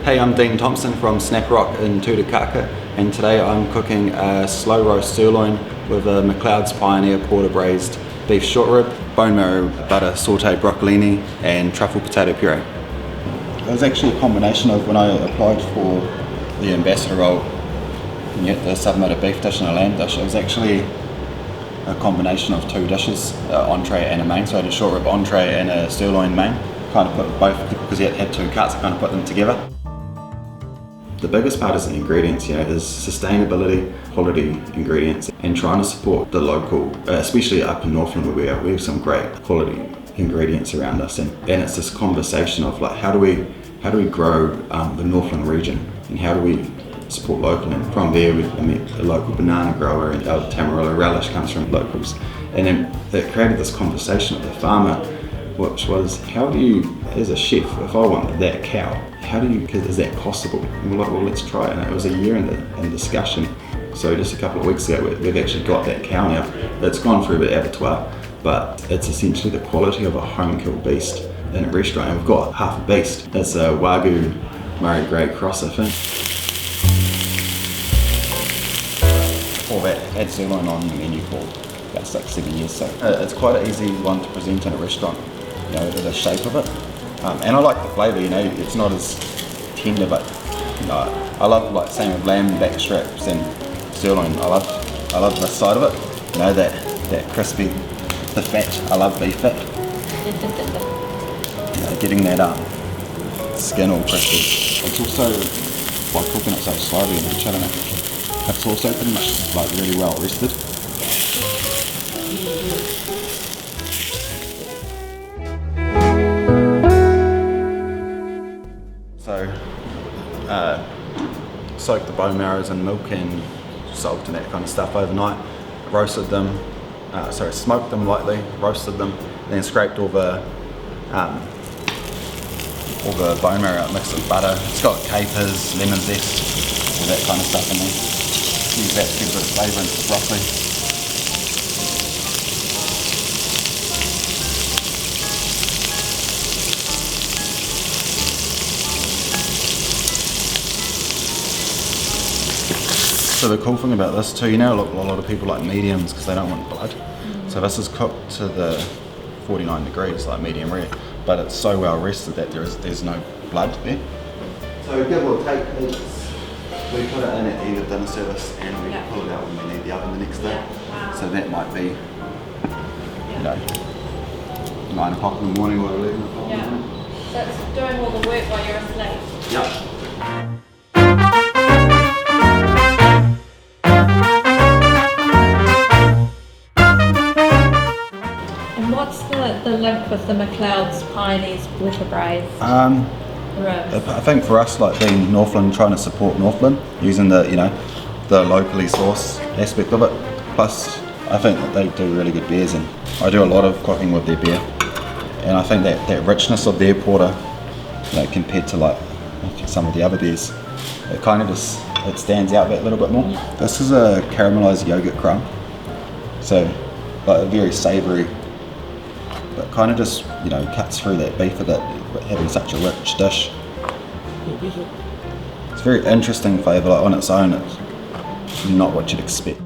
Hey, I'm Dean Thompson from Snack Rock in Tutukaka, and today I'm cooking a slow roast sirloin with a McLeod's Pioneer Porter Braised beef short rib, bone marrow, butter, sauteed broccolini, and truffle potato puree. It was actually a combination of when I applied for the ambassador role, and you had to submit a beef dish and a lamb dish. It was actually a combination of two dishes, an entree and a main. So I had a short rib entree and a sirloin main. Kind of put both, because you had two cuts, I kind of put them together. The biggest part is the ingredients, is sustainability, quality ingredients, and trying to support the local, especially up in Northland where we are. We have some great quality ingredients around us, and it's this conversation of like, how do we grow the Northland region, and how do we support local? And from there we met a local banana grower, and our Tamarillo relish comes from locals, and then it created this conversation with the farmer, which was, how do you, as a chef, if I want that cow, is that possible? And we're like, well, let's try it. And it was a year in discussion. So just a couple of weeks ago, we've actually got that cow now. It's gone through the abattoir, but it's essentially the quality of a home-killed beast in a restaurant. And we've got half a beast. It's a Wagyu Murray Grey cross, I think. Before that, I had sirloin on the menu for about 6-7 years. So it's quite an easy one to present in a restaurant. The shape of it, and I like the flavour. It's not as tender, but I love, same with lamb back straps and sirloin. I love this side of it. That crispy, the fat. I love beef fat. Getting that skin all crispy. It's also, by cooking it so slowly and chilling it, it's also pretty much really well rested. So, soaked the bone marrows in milk and salt and that kind of stuff overnight. Roasted them, smoked them lightly, roasted them, then scraped all the bone marrow out, mixed with butter. It's got capers, lemon zest, all that kind of stuff in there. Use that to give a bit of flavour into the broccoli. So the cool thing about this too, a lot of people like mediums because they don't want blood. So this is cooked to the 49 degrees, like medium rare, but it's so well rested that there's no blood there. So give or take, we put it in at either dinner service and we pull it out when we need the oven the next day. Wow. So that might be, 9 o'clock in the morning or 11 o'clock in the morning. So it's doing all the work while you're asleep? Yep. What's the link with the McLeod's Pioneer's Porter Braised? I think for us, being Northland, trying to support Northland, using the locally sourced aspect of it. Plus, I think that they do really good beers, and I do a lot of cooking with their beer. And I think that richness of their porter, compared to some of the other beers, it kind of it stands out that little bit more. This is a caramelized yogurt crumb, so a very savoury. But kind of just, cuts through that beef of it, having such a rich dish. It's a very interesting flavour, on its own, it's not what you'd expect.